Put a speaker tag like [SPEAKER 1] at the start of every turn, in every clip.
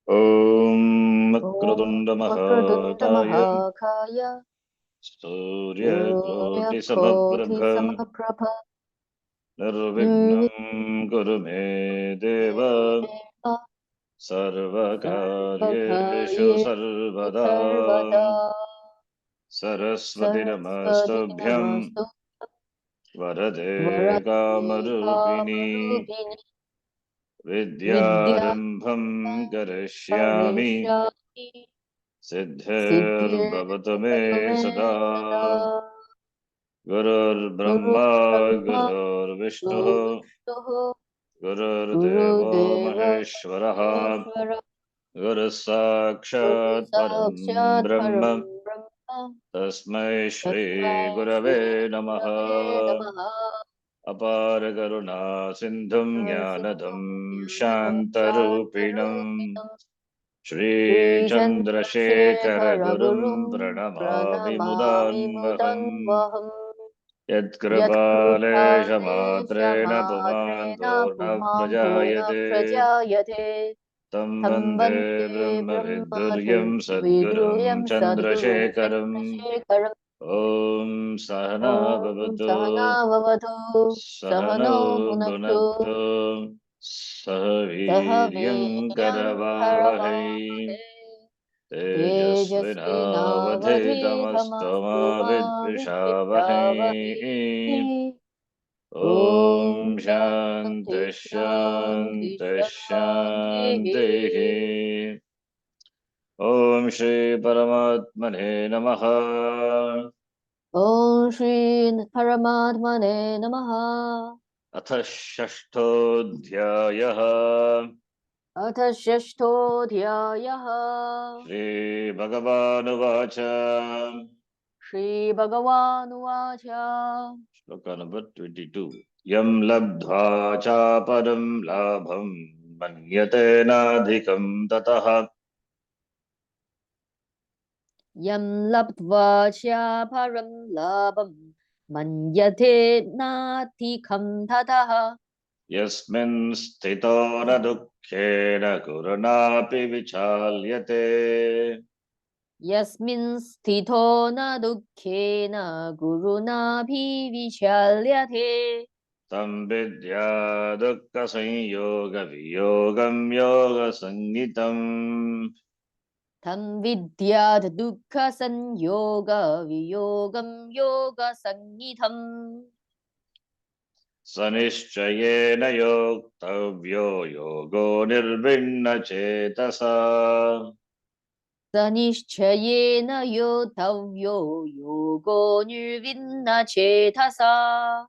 [SPEAKER 1] Om
[SPEAKER 2] Om
[SPEAKER 1] Makrodunda
[SPEAKER 2] Vakradutta
[SPEAKER 1] Mahakaya
[SPEAKER 2] Mahakaya
[SPEAKER 1] Surya Koti
[SPEAKER 2] Suryakoti
[SPEAKER 1] Samaprabha
[SPEAKER 2] Samaprabha
[SPEAKER 1] Nirvignam Guru Me Deva
[SPEAKER 2] Nirvigneva
[SPEAKER 1] Sarvakaryeshu
[SPEAKER 2] Sarvakaryeshu
[SPEAKER 1] Sarvada
[SPEAKER 2] Sarvada
[SPEAKER 1] Saraswati
[SPEAKER 2] Saraswati
[SPEAKER 1] Namastabhyam
[SPEAKER 2] Namastu
[SPEAKER 1] Varade
[SPEAKER 2] Varade
[SPEAKER 1] Kamarupini
[SPEAKER 2] Kamarupini Vidya
[SPEAKER 1] Vidyarambham Karishyami
[SPEAKER 2] Karishyami
[SPEAKER 1] Siddhir Bhavatu
[SPEAKER 2] Siddhirabhavatu
[SPEAKER 1] Me
[SPEAKER 2] Me
[SPEAKER 1] Sada
[SPEAKER 2] Sada
[SPEAKER 1] Gurur
[SPEAKER 2] Guru
[SPEAKER 1] Brahma
[SPEAKER 2] Brahma
[SPEAKER 1] Gurur
[SPEAKER 2] Guru
[SPEAKER 1] Vishnu
[SPEAKER 2] Vishnu
[SPEAKER 1] Gurur
[SPEAKER 2] Guru
[SPEAKER 1] Devo
[SPEAKER 2] Deva
[SPEAKER 1] Maheshwaraha
[SPEAKER 2] Maheshwara
[SPEAKER 1] Guru
[SPEAKER 2] Guru
[SPEAKER 1] Sakshat Param
[SPEAKER 2] Sakshat Param
[SPEAKER 1] Brahma
[SPEAKER 2] Brahma
[SPEAKER 1] Tasmai Shri
[SPEAKER 2] Tasmai Shri
[SPEAKER 1] Gurave
[SPEAKER 2] Gurave
[SPEAKER 1] Namaha
[SPEAKER 2] Namaha
[SPEAKER 1] Apar Karuna Sindhum
[SPEAKER 2] Sindhum
[SPEAKER 1] Jnanadam
[SPEAKER 2] Jnanam
[SPEAKER 1] Shantarupinam
[SPEAKER 2] Shantarupinam
[SPEAKER 1] Shri
[SPEAKER 2] Sri
[SPEAKER 1] Chandrasekhara
[SPEAKER 2] Chandrasekhara
[SPEAKER 1] Gurum
[SPEAKER 2] Gurum
[SPEAKER 1] Pranamami
[SPEAKER 2] Pranamami
[SPEAKER 1] Mudanvaham
[SPEAKER 2] Mudanvaham
[SPEAKER 1] Yatkripaleshamatreణ
[SPEAKER 2] Yatkripaleshamadrena
[SPEAKER 1] pumanpurna
[SPEAKER 2] Pumampurna
[SPEAKER 1] prajayate
[SPEAKER 2] Prajayate
[SPEAKER 1] Tam
[SPEAKER 2] Tam
[SPEAKER 1] vande
[SPEAKER 2] Vande
[SPEAKER 1] brahmaviduryam sadgurum
[SPEAKER 2] Brahmaviduryam Sadgurum
[SPEAKER 1] chandrasekharam
[SPEAKER 2] Chandrasekharam
[SPEAKER 1] Om sahana
[SPEAKER 2] Om
[SPEAKER 1] bhavatu
[SPEAKER 2] Sahana Vavatu Sahano
[SPEAKER 1] Sahano
[SPEAKER 2] Bhunaktu
[SPEAKER 1] bhunaktu Sahaviryam
[SPEAKER 2] Sahaviryam
[SPEAKER 1] karavavahai
[SPEAKER 2] Karavavahe
[SPEAKER 1] Tejasvinavadhitamastama
[SPEAKER 2] Tejasvinavadhitamastuma
[SPEAKER 1] vidvishavahai
[SPEAKER 2] Vidvishavahai
[SPEAKER 1] Om
[SPEAKER 2] Om Shanti
[SPEAKER 1] Shanti
[SPEAKER 2] Shanti
[SPEAKER 1] Shanti
[SPEAKER 2] Shanti
[SPEAKER 1] Shanti Om Shri Paramatmane Namaha
[SPEAKER 2] Om Shri Paramatmane Namaha
[SPEAKER 1] Atha Shashtodhyayah
[SPEAKER 2] Atha Shashtodhyayah
[SPEAKER 1] Shri Bhagavanuvacha
[SPEAKER 2] Shri Bhagavanuvacha
[SPEAKER 1] Shloka number 22 Yam labdha cha param labham manyate nadhikam tataha
[SPEAKER 2] Yam labdva cha param labam manyate nati kam tataha
[SPEAKER 1] Yasmin sthito na dukkhena kuranapi vichalyate
[SPEAKER 2] Yasmin sthito na dukkhena guruna bhi vichalyate
[SPEAKER 1] tam vidya dukkha sanyoga viyogam yoga sangitam
[SPEAKER 2] Tam vidyat dukkha sanyoga viyogam yoga sangitham
[SPEAKER 1] सनिश्चयेन योक्तव्यो योगो निर्भिन्न चेतसा
[SPEAKER 2] Sanishchayena yotavyo yogo nirvinna chetasa.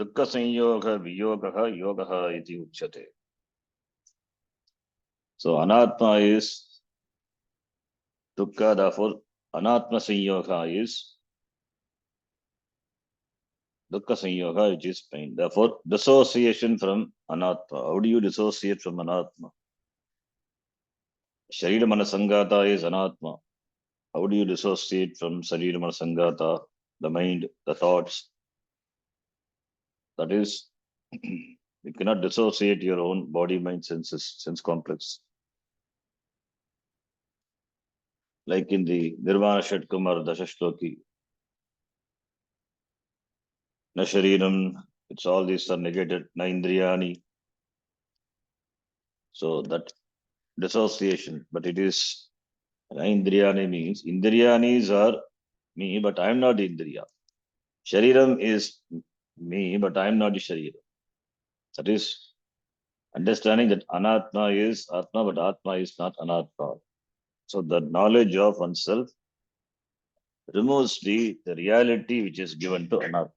[SPEAKER 1] दुःख संयोग वियोगः योगः इति उच्यते. So anatma is dukkha, therefore anatma sanyoga is dukkha sanyoga, which is pain. Therefore dissociation from anatma. How do you dissociate from anatma? Sharira manasangata is anatma. How do you dissociate from Sarira Manasangata, the mind, the thoughts? That is, you cannot dissociate your own body, mind, senses, sense complex. Like in the Nirvana Shatkum or Dashashloki, Na Shariram, it's all these are negated, Na Indriyani. So that dissociation, but it is, Na Indriyani means, Indriyanis are me, but I am not Indriya. Shariram is me, but I am not the Sharira. That is understanding that Anatma is Atma, but Atma is not Anatma. So the knowledge of oneself removes the reality which is given to Anatma,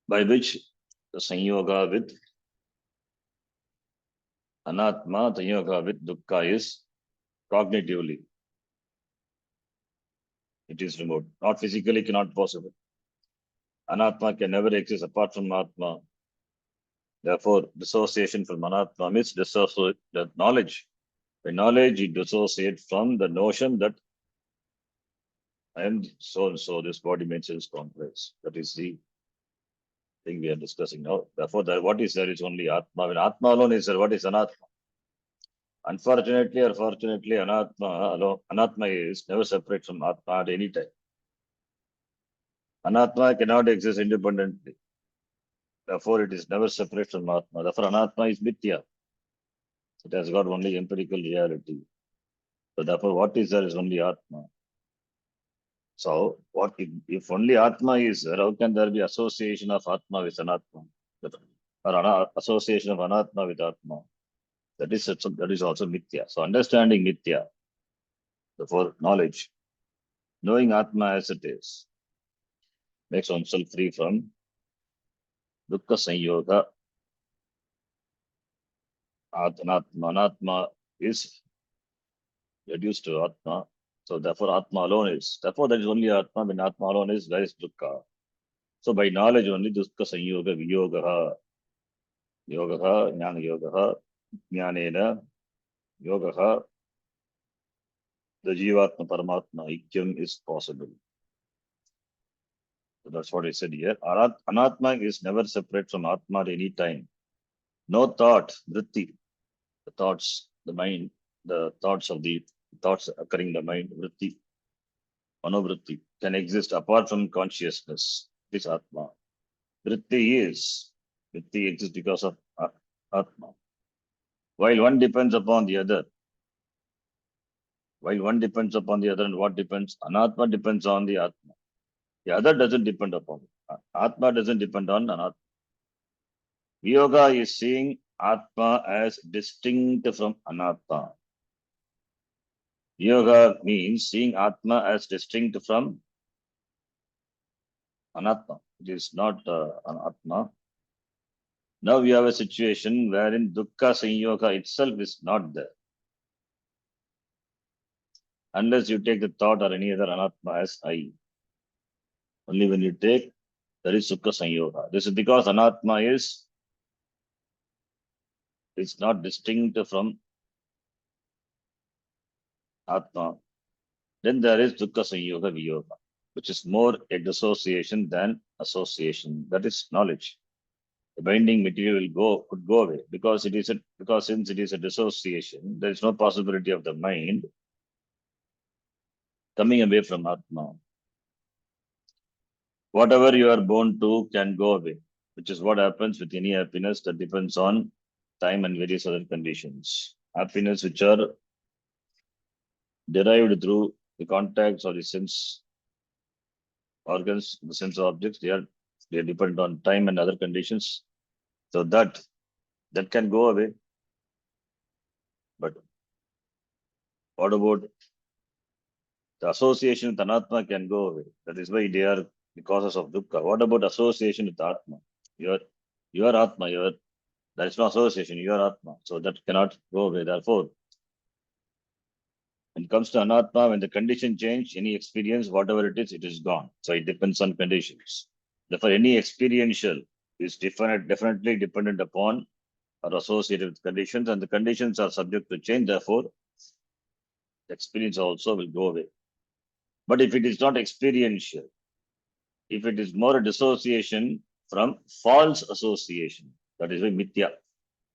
[SPEAKER 1] by which the Sanyoga with Anatma, Sanyoga with Dukkha is cognitively, it is removed. Not physically, cannot possible. Anatma can never exist apart from Atma. Therefore, dissociation from Anatma means dissociate the knowledge. By knowledge, you dissociate from the notion that I am so and so, this body, mind, sense complex. That is the thing we are discussing now. Therefore, what is there is only Atma. When Atma alone is there, what is Anatma? Unfortunately or fortunately, Anatma alone, Anatma is never separate from Atma at any time. Anatma cannot exist independently. Therefore, it is never separate from Atma. Therefore, Anatma is Mithya. It has got only empirical reality. So therefore, what is there is only Atma. So, what if only Atma is there, how can there be association of Atma with Anatma? Or association of Anatma with Atma? That is also Mithya. So, understanding Mithya, therefore, knowledge, knowing Atma as it is, makes oneself free from Dukkha Sanyoga. Anatma is reduced to Atma. So, therefore, Atma alone is. Therefore, there is only Atma. When Atma alone is, there is Dukkha. So, by knowledge only, Dukkha Sanyoga, Viyoga, Yoga, Jnana Yoga, Jnanena, Yoga, the Jivatma Paramatma Ikyam is possible. So that's what I said here. Anatma is never separate from Atma at any time. No thought, vritti, the thoughts, the mind, the thoughts occurring in the mind, vritti, manovritti, can exist apart from consciousness. This Atma. Vritti exists because of Atma. While one depends upon the other, and what depends? Anatma depends on the Atma. The other doesn't depend upon it. Atma doesn't depend on Anatma. Yoga is seeing Atma as distinct from Anatta. Yoga means seeing Atma as distinct from Anatta. It is not an Atma. Now we have a situation wherein Dukkha Sanyoga itself is not there. Unless you take the thought or any other Anatma as I. Only when you take, there is Sukha Sanyoga. This is because Anatma is not distinct from Atma. Then there is Dukkha Sanyoga Viyoga, which is more a dissociation than association. That is knowledge. The binding material could go away because since it is a dissociation, there is no possibility of the mind coming away from Atma. Whatever you are born to can go away, which is what happens with any happiness that depends on time and various other conditions. Happiness which are derived through the contacts or the sense organs, the sense objects, they depend on time and other conditions. So that can go away. But what about the association with Anatma can go away? That is why they are the causes of dukkha. What about association with Atma? Your Atma, there is no association, your Atma. So that cannot go away. Therefore, when it comes to Anatma, when the condition change, any experience, whatever it is gone. So it depends on conditions. Therefore, any experiential is definitely dependent upon or associated with conditions, and the conditions are subject to change. Therefore, the experience also will go away. But if it is not experiential, if it is more a dissociation from false association, that is why mithya,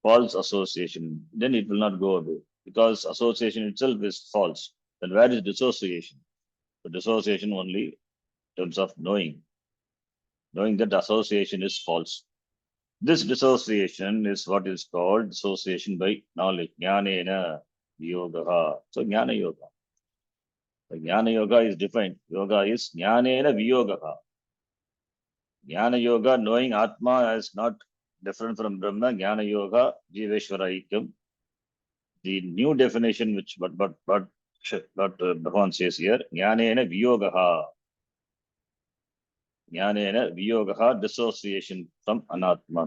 [SPEAKER 1] false association, then it will not go away because association itself is false. Then where is dissociation? The dissociation only in terms of knowing that association is false. This dissociation is what is called dissociation by knowledge. Jnanena yoga. So jnana yoga. The jnana yoga is defined. Yoga is jnanena viyoga. Jnana yoga, knowing Atma as not different from Brahma, Jnana yoga, Jiveshwara Aikyam. The new definition which but Bhagavan says here, Jnanena Viyogaha. Jnanena Viyogaha, dissociation from Anatma.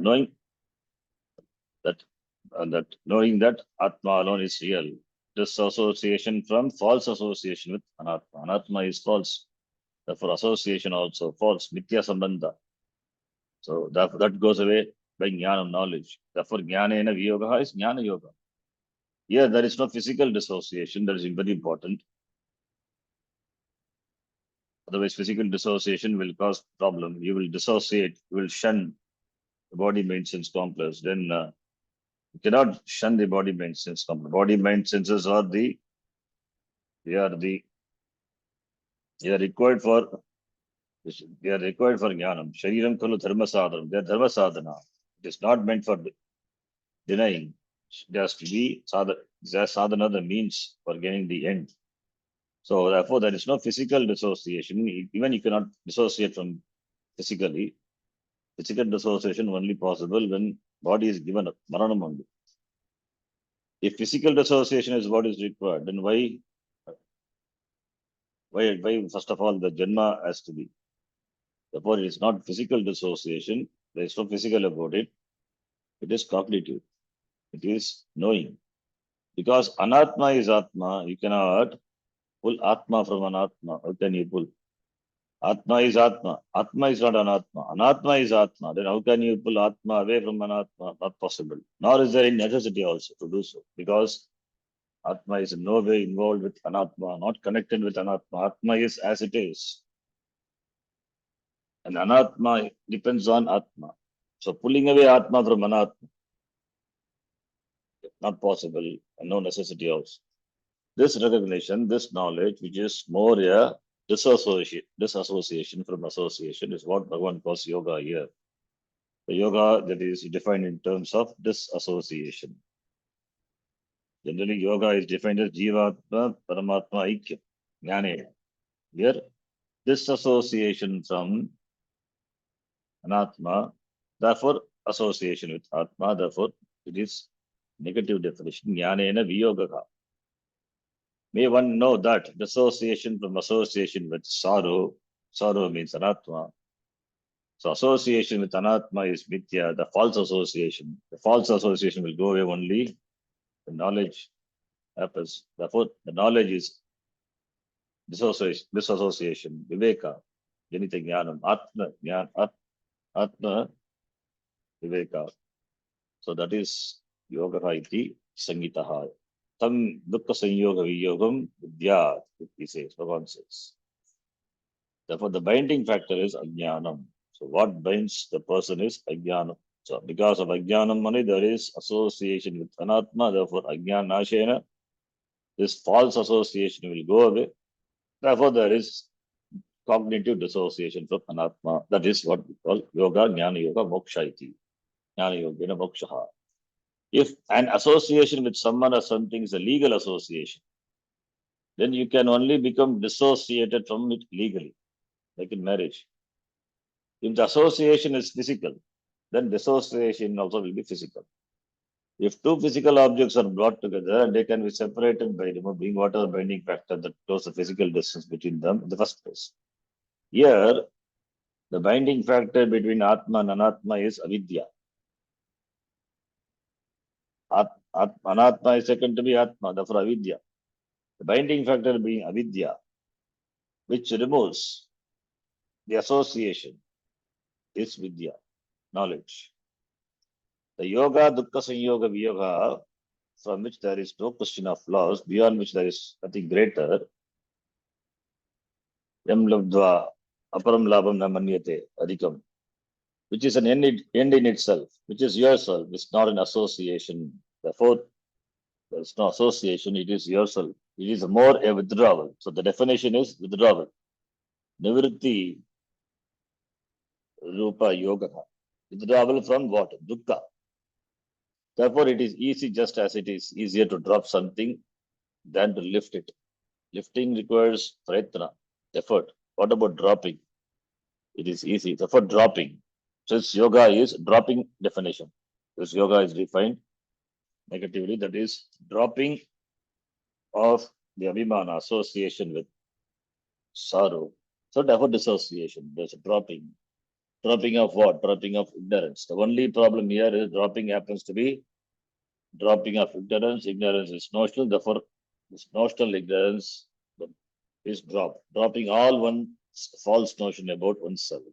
[SPEAKER 1] Knowing that Atma alone is real. Disassociation from false association with Anatma. Anatma is false. Therefore, association also false. Mithya Sambandha. So that goes away by jnana knowledge. Therefore, jnana viyoga is jnana yoga. Here, there is no physical dissociation. That is very important. Otherwise, physical dissociation will cause problem. You will dissociate. You will shun the body, mind, sense complex, then you cannot shun the body, mind, sense complex. Body, mind, senses are they are the, they are required for, they are required for jnanam. Shariram khalu dharma sadhanam. They are dharma sadhana. It is not meant for denying. It has to be sadhana, the means for getting the end. So therefore, there is no physical dissociation. Even you cannot dissociate from physically. Physical dissociation only possible when body is given up, maranam only. If physical dissociation is what is required, then why first of all the janma has to be? Therefore, it is not physical dissociation. There is no physical about it. It is cognitive. It is knowing. Because anatma is atma, you cannot pull atma from anatma. How can you pull? Atma is atma. Atma is not anatma. Anatma is atma. Then how can you pull atma away from anatma? Not possible. Nor is there any necessity also to do so. Because atma is in no way involved with anatma, not connected with anatma. Atma is as it is. And anatma depends on atma. So pulling away atma from anatma, not possible, and no necessity also. This recognition, this knowledge, which is more a disassociation from association, is what Bhagavan calls yoga here. The yoga that is defined in terms of disassociation. Generally, yoga is defined as Jivatma, Paramatma, Aikyam, Jnane. Here, disassociation from Anatma, therefore association with Atma, therefore it is negative definition, Jnanena Viyogaka. May one know that dissociation from association with sorrow, sorrow means Anatma. So association with Anatma is Mithya, the false association. The false association will go away only when knowledge happens. Therefore, the knowledge is disassociation, Viveka, Janita Jnanam, Atma, Viveka. So that is yoga iti sangitaha. Tam dukkha sanyoga viyogam vidyat, he says, Bhagavan says. Therefore, the binding factor is ajnanam. So what binds the person is ajnanam. So because of ajnanam only there is association with anatma, therefore ajnanashena, this false association will go away. Therefore, there is cognitive dissociation from anatma. That is what we call yoga, jnana yoga, moksha iti. Jnana yoga, moksha. If an association with someone or something is a legal association, then you can only become dissociated from it legally, like in marriage. If the association is physical, then dissociation also will be physical. If two physical objects are brought together and they can be separated by removing whatever binding factor that close the physical distance between them in the first place. Here, the binding factor between Atma and Anatma is avidya. Anatma is second to be Atma, therefore avidya. The binding factor being avidya, which removes the association, is vidya, knowledge. The yoga, dukkha, sanyoga, viyoga, from which there is no question of loss, beyond which there is nothing greater, yam labdva, aparam labam na manyate, adhikam, which is an end in itself, which is yourself, it's not an association. Therefore, there is no association, it is yourself. It is more a withdrawal. So the definition is withdrawal. Nivritti rupa yoga. Withdrawal from what? Dukkha. Therefore, it is easy just as it is easier to drop something than to lift it. Lifting requires prayatna, effort. What about dropping? It is easy. Therefore, dropping. Since yoga is dropping definition. This yoga is defined negatively, that is dropping of the abhimana, association with sorrow. So therefore dissociation. There's a dropping. Dropping of what? Dropping of ignorance. The only problem here is dropping happens to be dropping of ignorance. Ignorance is notional, therefore this notional ignorance is dropped. Dropping all one false notion about oneself.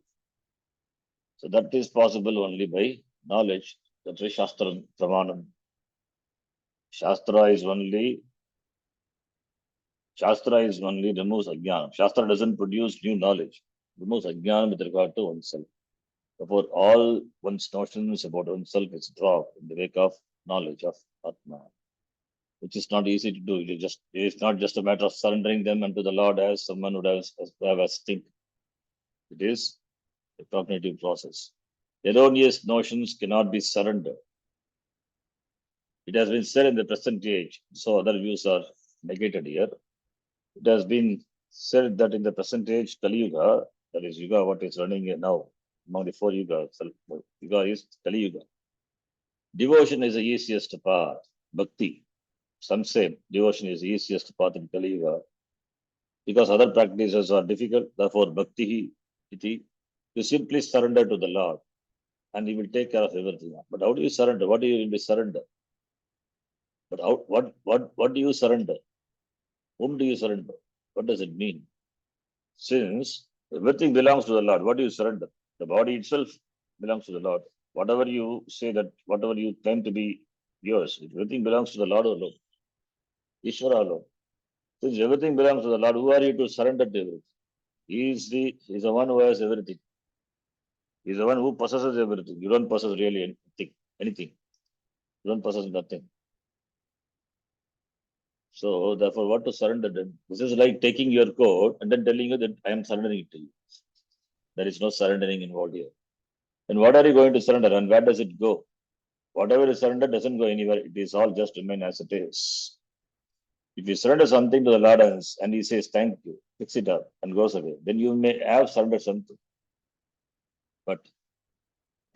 [SPEAKER 1] So that is possible only by knowledge. That is Shastra Pramanam. Shastra is only removes ajnana. Shastra doesn't produce new knowledge. Removes ajnana with regard to oneself. Therefore, all one's notions about oneself is dropped in the wake of knowledge of Atma, which is not easy to do. It's not just a matter of surrendering them unto the Lord as someone would have us think. It is a cognitive process. Erroneous notions cannot be surrendered. It has been said in the present age, so other views are negated here. It has been said that in the present age, Kali Yuga, that is Yuga, what is running here now, among the four Yugas, Yuga is Kali Yuga. Devotion is the easiest path. Bhakti, some say devotion is the easiest path in Kali Yuga because other practices are difficult. Therefore, Bhakti, iti, you simply surrender to the Lord and He will take care of everything. But how do you surrender? What do you be surrender? But how, what do you surrender? Whom do you surrender? What does it mean? Since everything belongs to the Lord, what do you surrender? The body itself belongs to the Lord. Whatever you say that, whatever you claim to be yours, everything belongs to the Lord alone, Ishvara alone. Since everything belongs to the Lord, who are you to surrender to everything? He's the one who has everything. He's the one who possesses everything. You don't possess really anything. Anything. You don't possess nothing. So therefore, what to surrender then? This is like taking your coat and then telling you that I am surrendering it to you. There is no surrendering involved here. And what are you going to surrender and where does it go? Whatever is surrendered doesn't go anywhere. It is all just remain as it is. If you surrender something to the Lord and He says thank you, fix it up and goes away, then you may have surrendered something. But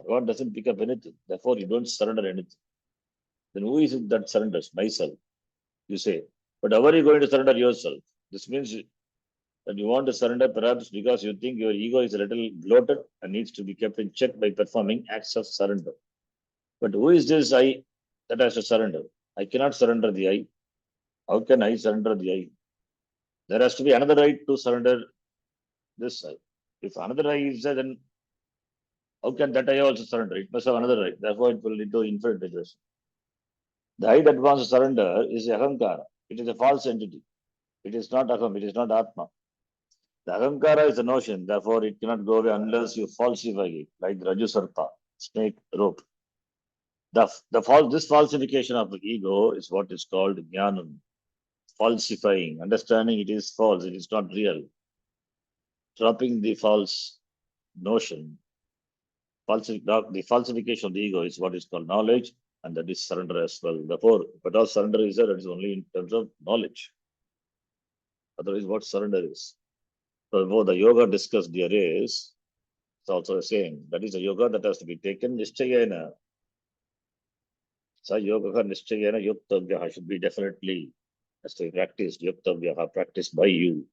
[SPEAKER 1] God doesn't pick up anything. Therefore, you don't surrender anything. Then who is it that surrenders? Myself, you say. But how are you going to surrender yourself? This means that you want to surrender perhaps because you think your ego is a little bloated and needs to be kept in check by performing acts of surrender. But who is this I that has to surrender? I cannot surrender the I. How can I surrender the I? There has to be another I to surrender this I. If another I is there, then how can that I also surrender? It must have another I. Therefore, it will lead to infinite regression. The I that wants to surrender is the ahankara. It is a false entity. It is not aham. It is not atma. The ahankara is a notion. Therefore, it cannot go away unless you falsify it, like the Raju Sarpa, snake rope. This falsification of the ego is what is called jnanam, falsifying, understanding it is false, it is not real, dropping the false notion. The falsification of the ego is what is called knowledge, and that is surrender as well. Therefore, but all surrender is there, it is only in terms of knowledge. Otherwise, what surrender is. So, the yoga discussed here is it's also the same. That is a yoga that has to be taken nishchayena. Sa yoga nishchayena yuktavyaha should be definitely has to be practiced. Yuktavyaha practiced by you.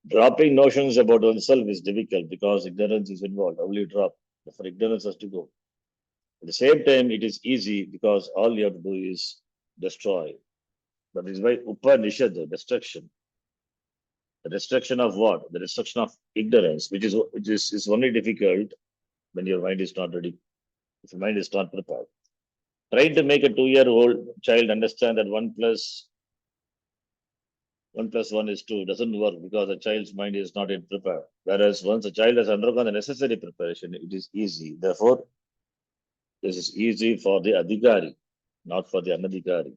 [SPEAKER 1] Dropping notions about oneself is difficult because ignorance is involved. How will you drop? Therefore, ignorance has to go. At the same time, it is easy because all you have to do is destroy. That is why Upanishad, destruction. The destruction of what? The destruction of ignorance, which is only difficult when your mind is not ready, if your mind is not prepared. Trying to make a 2-year-old child understand that 1 plus 1 is 2 doesn't work because the child's mind is not yet prepared. Whereas once a child has undergone the necessary preparation, it is easy. Therefore, this is easy for the adhikari, not for the anadhikari.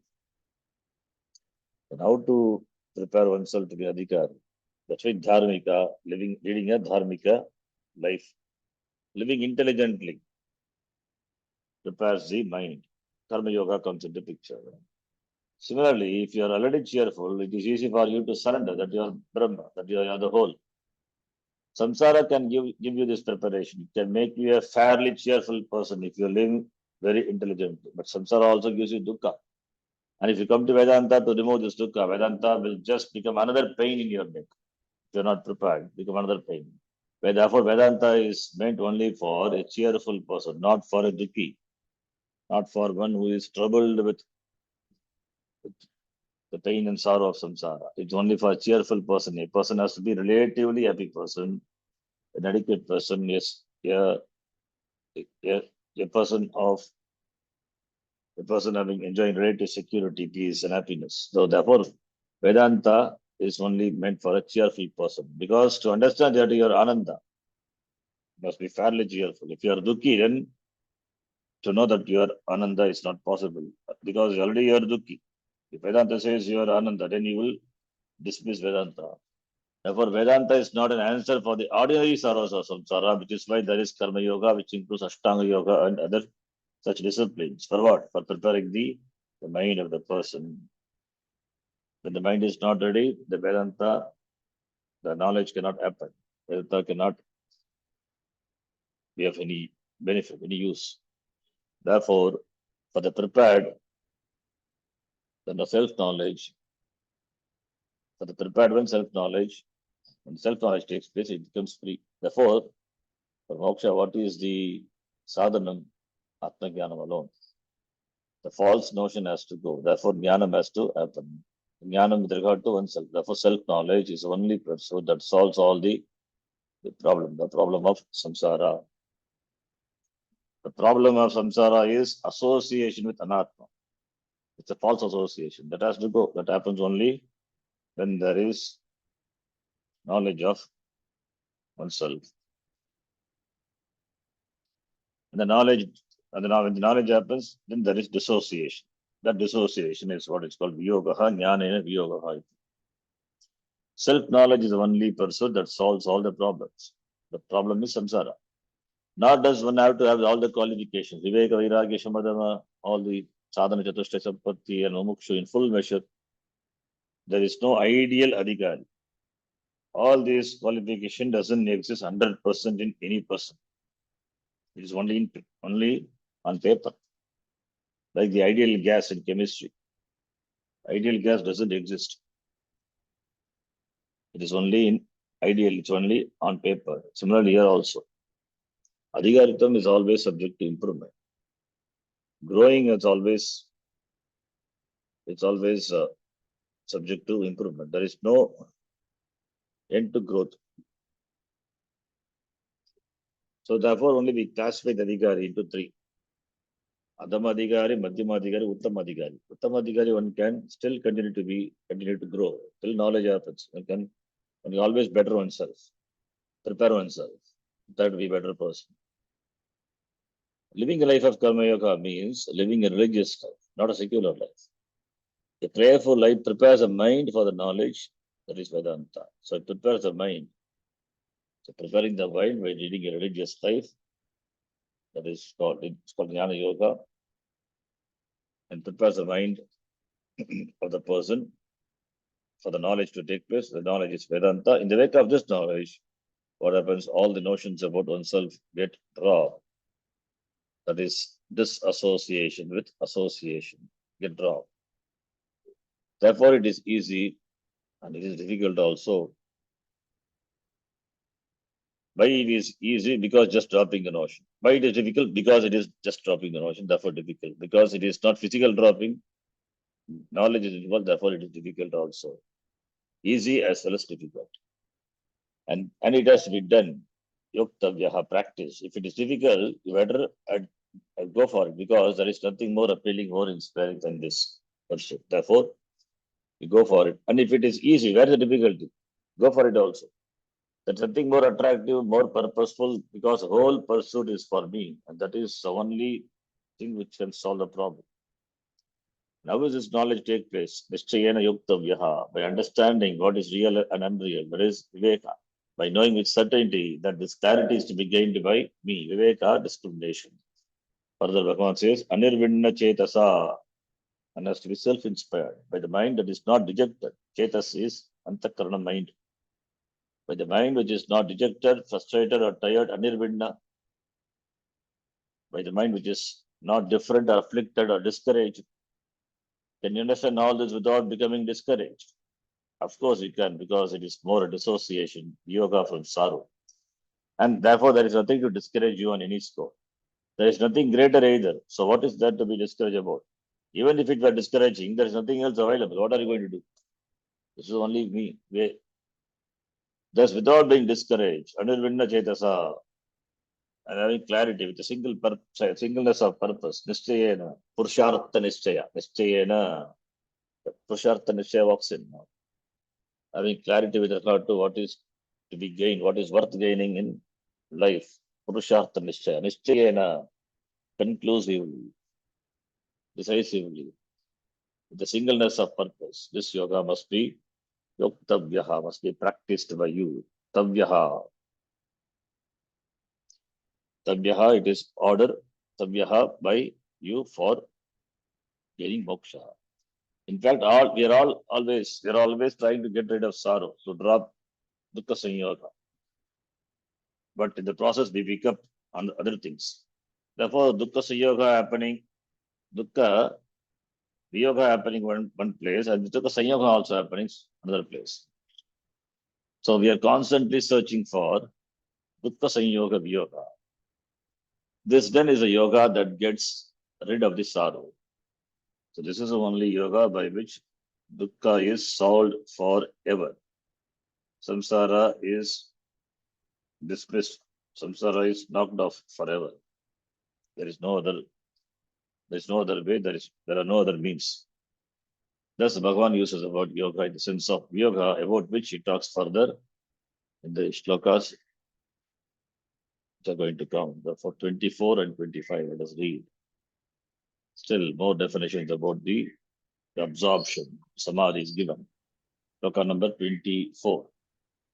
[SPEAKER 1] And how to prepare oneself to be adhikari? That's why dharmika, leading a dharmika life, living intelligently prepares the mind. Karma yoga comes into picture. Similarly, if you are already cheerful, it is easy for you to surrender that you are Brahma, that you are the whole. Samsara can give you this preparation. It can make you a fairly cheerful person if you live very intelligently. But samsara also gives you dukkha. And if you come to Vedanta to remove this dukkha, Vedanta will just become another pain in your neck. If you're not prepared, become another pain. Therefore, Vedanta is meant only for a cheerful person, not for a dukkhi, not for one who is troubled with the pain and sorrow of samsara. It's only for a cheerful person. A person has to be relatively happy person, an adequate person, yes, yeah, a person of a person having enjoying relative security, peace, and happiness. So therefore, Vedanta is only meant for a cheerful person. Because to understand that your Ananda, must be fairly cheerful. If you are Dukhi, then to know that your Ananda is not possible because already you are Dukhi. If Vedanta says you are Ananda, then you will dismiss Vedanta. Therefore, Vedanta is not an answer for the ordinary sorrows of samsara, which is why there is Karma Yoga, which includes Ashtanga Yoga and other such disciplines. For what? For preparing the mind of the person. When the mind is not ready, the Vedanta, the knowledge cannot happen. Vedanta cannot be of any benefit, any use. Therefore, for the prepared, then the self-knowledge, for the prepared one self-knowledge, when self-knowledge takes place, it becomes free. Therefore, for moksha, what is the sadhanam? Atma Jnanam alone. The false notion has to go. Therefore, Jnanam has to happen. Jnanam with regard to oneself. Therefore, self-knowledge is the only pursuit that solves all the problem of samsara. The problem of samsara is association with anatma. It's a false association. That has to go. That happens only when there is knowledge of oneself. And the knowledge, when the knowledge happens, then there is dissociation. That dissociation is what is called viyogaha, jnanena viyogaha. Self-knowledge is the only pursuit that solves all the problems. The problem is samsara. Nor does one have to have all the qualifications. Viveka, Vairagya, Shamadama, all the sadhana, chatushtaya, sampatti, and mumukshu in full measure. There is no ideal adhikari. All these qualification doesn't exist 100% in any person. It is only on paper. Like the ideal gas in chemistry. Ideal gas doesn't exist. It is only in ideal, it's only on paper. Similarly here also. Adhikaritam is always subject to improvement. Growing is always, it's always subject to improvement. There is no end to growth. So therefore only we classify the adhikari into three. Adhama adhikari, Madhyama adhikari, Uttama adhikari. Uttama adhikari one can still continue to grow till knowledge happens. One can always better oneself, prepare oneself. That be a better person. Living a life of karma yoga means living a religious life, not a secular life. A prayerful life prepares a mind for the knowledge that is Vedanta. So it prepares the mind. So preparing the mind by leading a religious life, that is called Jnana Yoga, and prepares the mind of the person for the knowledge to take place. The knowledge is Vedanta. In the wake of this knowledge, what happens? All the notions about oneself get dropped. That is disassociation with association get dropped. Therefore, it is easy and it is difficult also. Why it is easy? Because just dropping the notion. Why it is difficult? Because it is just dropping the notion, therefore difficult. Because it is not physical dropping, knowledge is involved, therefore it is difficult also. Easy as well as difficult. And it has to be done. Yoktavyaha, practice. If it is difficult, you better go for it because there is nothing more appealing, more inspiring than this pursuit. Therefore, you go for it. And if it is easy, where is the difficulty? Go for it also. That's something more attractive, more purposeful, because the whole pursuit is for me. And that is the only thing which can solve the problem. How does this knowledge take place? Nishchayena yuktavyaha, by understanding what is real and unreal, that is viveka. By knowing with certainty that this clarity is to be gained by me, viveka, discrimination. Further, Bhagavan says, anirvinna chetasa, and has to be self-inspired by the mind that is not dejected. Chetas is antakarana mind. By the mind which is not dejected, frustrated, or tired, anirvinna. By the mind which is not different, or afflicted, or discouraged. Can you understand all this without becoming discouraged? Of course you can, because it is more a dissociation, yoga from sorrow. And therefore there is nothing to discourage you on any score. There is nothing greater either. So what is that to be discouraged about? Even if it were discouraging, there is nothing else available. What are you going to do? This is only me. Thus, without being discouraged, Anirvinna Chetasa, and having clarity with a singleness of purpose, Nishchayena, Purushartha Nishchaya, Nishchayena, Purushartha Nishchaya walks in now. Having clarity with regard to what is to be gained, what is worth gaining in life. Purushartha Nishchaya. Nishchayena, conclusively, decisively, with the singleness of purpose. This yoga must be yoktavyaha, must be practiced by you. Tavyaha. Tavyaha, it is order. Tavyaha by you for gaining moksha. In fact, we are always trying to get rid of sorrow, to drop dukkha sanyoga. But in the process, we pick up on other things. Therefore, dukkha sanyoga happening, dukkha viyoga happening one place, and dukkha sanyoga also happening another place. So we are constantly searching for dukkha sanyoga viyoga. This then is a yoga that gets rid of the sorrow. So this is the only yoga by which dukkha is solved forever. Samsara is dismissed. Samsara is knocked off forever. There is no other. There is no other way. There are no other means. Thus, Bhagavan uses about yoga in the sense of yoga, about which he talks further in the shlokas which are going to come. For 24 and 25, let us read. Still more definitions about the absorption. Samadhi is given. Shloka number 24.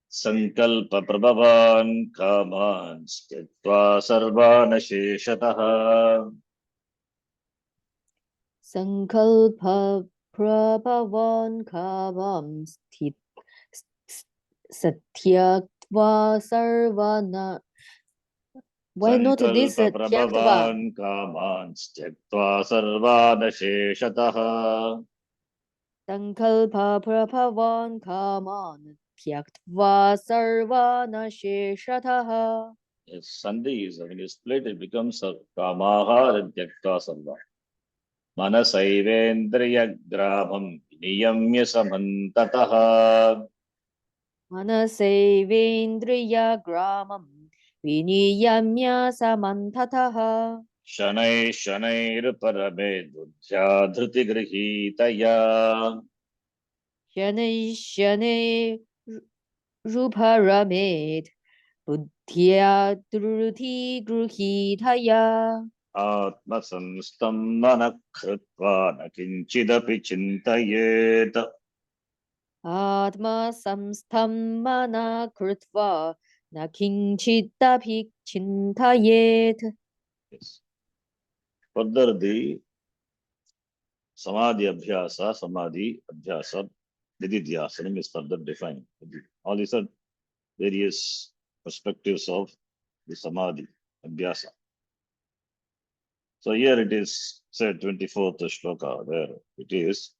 [SPEAKER 1] Sankalpa prabhavan kaman stetva sarvana sheshataha.
[SPEAKER 2] Sankalpa prabhavan kavam satyatva sarvana. Why not this
[SPEAKER 1] Sankalpa
[SPEAKER 2] tyaktva?
[SPEAKER 1] prabhavan kaman stetva sarvana sheshataha.
[SPEAKER 2] Sankalpa prabhavan kaman tyaktva sarvana sheshataha.
[SPEAKER 1] Yes, Sandhi is when you split, it becomes a kamaha and tyakta sarva. Manasaivendriya graham niyamya samantataha.
[SPEAKER 2] Manasevendriya gramam viniyamya samantataha.
[SPEAKER 1] Shanai shanair parame dudhya dhriti grihitaya.
[SPEAKER 2] Shanai shanai ruparamed buddhya druti gruhitaya.
[SPEAKER 1] Atma samstam manakritva na kinchidapi chintayet.
[SPEAKER 2] Atma samstham mana krutva na kinchitapi chintayet.
[SPEAKER 1] Yes. Further, the samadhi abhyasa, nididhyasanam is further defined. All these are various perspectives of the samadhi abhyasa. So here it is said 24th shloka, where it is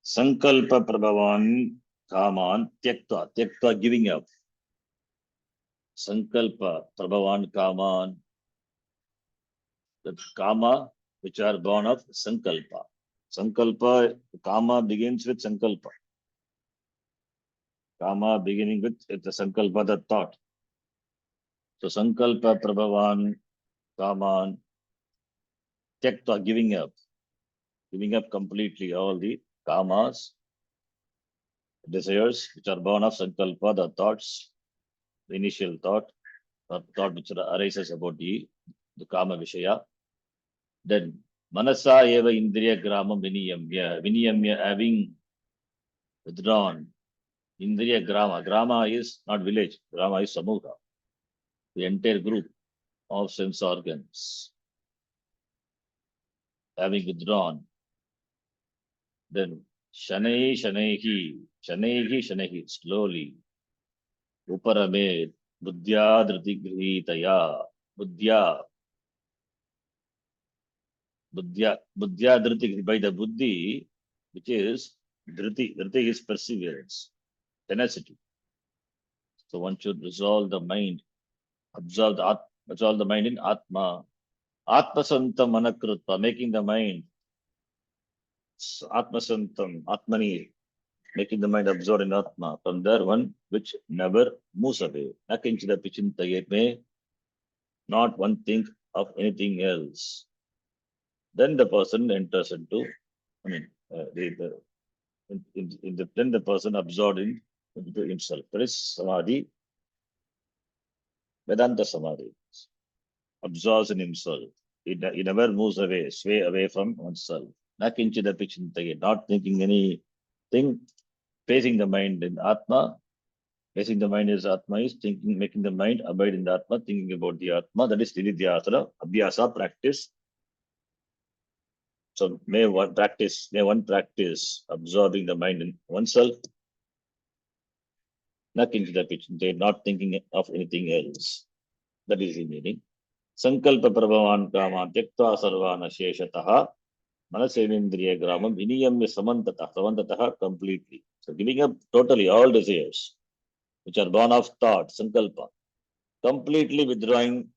[SPEAKER 1] sankalpa prabhavan kaman tyakta giving up. Sankalpa prabhavan kaman, the kama which are born of sankalpa. Sankalpa, kama begins with sankalpa. Kama beginning with the sankalpa, the thought. So sankalpa prabhavan kaman tyakta, giving up completely all the kamas, desires which are born of sankalpa, the thoughts, the initial thought, or thought which arises about the kama vishaya. Then manasa eva indriya grama viniyamya having withdrawn. Indriya grama. Grama is not village. Grama is samuha, the entire group of sense organs. Having withdrawn. Then Shanaihi, slowly. Uparamed, Buddhya Dhriti Grihitaya. Buddhya Dhriti, by the Buddhi, which is Dhriti. Dhriti is perseverance, tenacity. So one should resolve the mind, resolve the mind in Atma. Atmasantam Manakrutva, making the mind Atmasantam, Atmani, making the mind absorb in Atma. From there, one which never moves away. Nakinchida Pichintayet, may not one think of anything else. Then the person enters into, I mean, then the person absorbed into himself. There is samadhi. Vedanta Samadhi absorbs in himself. He never moves away, sway away from oneself. Not thinking anything, facing the mind in Atma. Facing the mind is Atma is thinking, making the mind abide in the Atma, thinking about the Atma. That is Nididhyasana, Abhyasa, practice. So may one practice absorbing the mind in oneself, not thinking of anything else. That is the meaning. Sankalpa Prabhavan Kaman Tekta Sarvana Sheshataha Manasevindriya Gramam Viniyamya Samantataha completely. So giving up totally all desires, which are born of thought, Sankalpa, completely withdrawing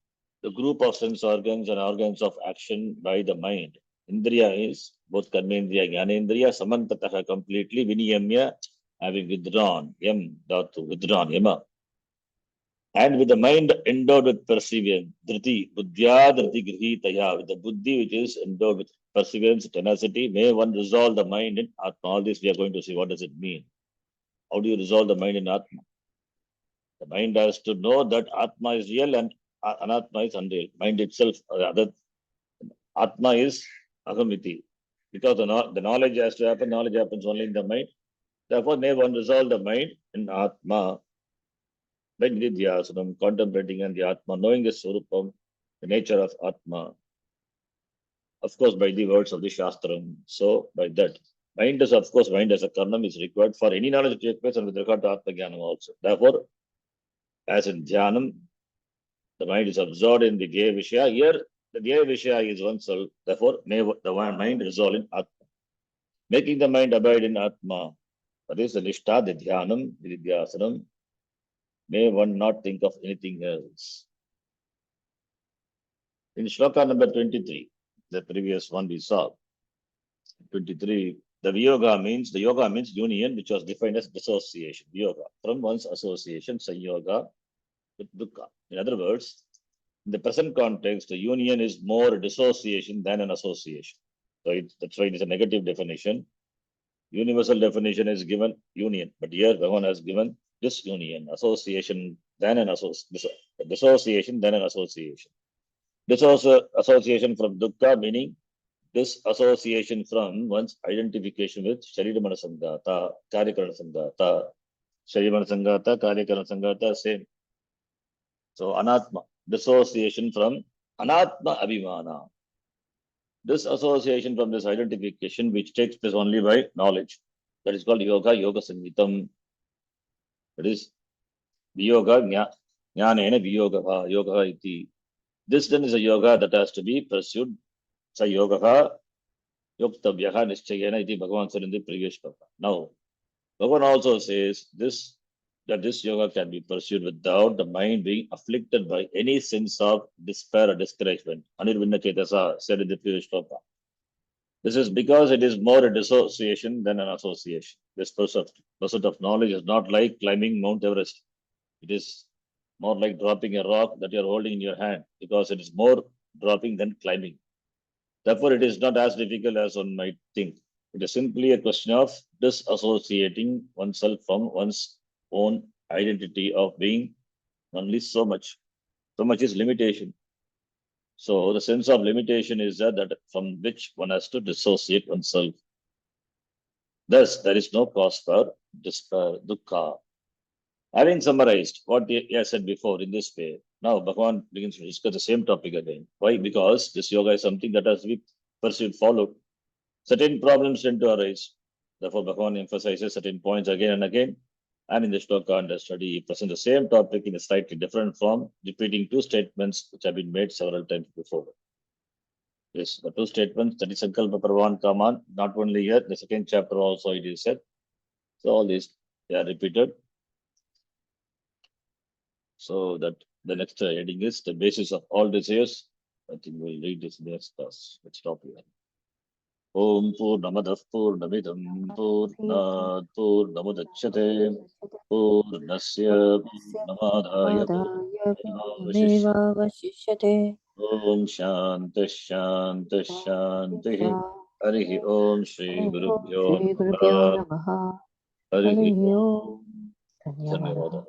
[SPEAKER 1] the group of sense organs and organs of action by the mind. Indriya is both Karmendriya, Jnanendriya, Samantataha completely, Viniyamya, having withdrawn, Yam, Dhatu, withdrawn, Yama. And with the mind endowed with perseverance, Dhriti, Buddhya, Dhriti, Grihitaya, with the Buddhi which is endowed with perseverance, tenacity, may one resolve the mind in Atma. All this we are going to see. What does it mean? How do you resolve the mind in Atma? The mind has to know that Atma is real and Anatma is unreal. Mind itself, other Atma is Ahamiti. Because the knowledge has to happen, knowledge happens only in the mind. Therefore, may one resolve the mind in Atma by Nididhyasanam, contemplating on the Atma, knowing the Surupam, the nature of Atma. Of course, by the words of the Shastram. So, by that, mind is, of course, mind as a karnam is required for any knowledge to take place and with regard to Atma Jnanam also. Therefore, as in Jnanam, the mind is absorbed in the Gaya Vishaya. Here, the Gaya Vishaya is oneself. Therefore, may the mind resolve in Atma. Making the mind abide in Atma. That is the Nishtha, the Dhyanam, the Vidyasanam. May one not think of anything else. In Shloka number 23, the previous one we saw, 23, the yoga means union, which was defined as dissociation, yoga, from one's association, sanyoga, with dukkha. In other words, in the present context, the union is more dissociation than an association. So that's why it is a negative definition. Universal definition is given union, but here Bhagavan has given disunion, association than an dissociation than an association. This also association from dukkha, meaning disassociation from one's identification with Sharirana Sangata, Karyakarana Sangata. Sharirana Sangata, Karyakarana Sangata, same. So Anatma, dissociation from Anatma Abhimana. This association from this identification, which takes place only by knowledge. That is called yoga, yoga sangitam. That is yoga, jnanena viyoga, yoga iti. This then is a yoga that has to be pursued. Sa yoga yoktavyaha nischayena iti Bhagavan said in the previous shloka. Now, Bhagavan also says that this yoga can be pursued without the mind being afflicted by any sense of despair or discouragement. Anirvinna Chetasa said in the previous shloka. This is because it is more a dissociation than an association. This pursuit of knowledge is not like climbing Mount Everest. It is more like dropping a rock that you are holding in your hand because it is more dropping than climbing. Therefore, it is not as difficult as one might think. It is simply a question of disassociating oneself from one's own identity of being only so much. So much is limitation. So the sense of limitation is that from which one has to dissociate oneself. Thus, there is no cause for despair, dukkha. Having summarized what I said before in this way, now Bhagavan begins to discuss the same topic again. Why? Because this yoga is something that has to be pursued, followed. Certain problems tend to arise. Therefore, Bhagavan emphasizes certain points again and again. And in the shloka under study, he presents the same topic in a slightly different form, repeating two statements which have been made several times before. Yes, the two statements, that is Sankalpa Pravan Kaman, not only here, the second chapter also it is said. So all these they are repeated. So that the next heading is the basis of all desires. I think we'll read this next class. Let's stop here. Om Purnamadah Purnamidam Purnat Purnamudachyate Purnasya Purnamadaya Purnamevavashishyate.
[SPEAKER 2] पूर्णमेवावशिष्यते
[SPEAKER 1] Om Shanti Shanti Shanti. Harihi Om Shri Guru
[SPEAKER 2] ॐ
[SPEAKER 1] Bhyo
[SPEAKER 2] श्रीगुरुभ्यो
[SPEAKER 1] Namaha.
[SPEAKER 2] नमः
[SPEAKER 1] Harihi
[SPEAKER 2] हरिः
[SPEAKER 1] Om.
[SPEAKER 2] ओम् धन्यवादः
[SPEAKER 1] Dhanyavada.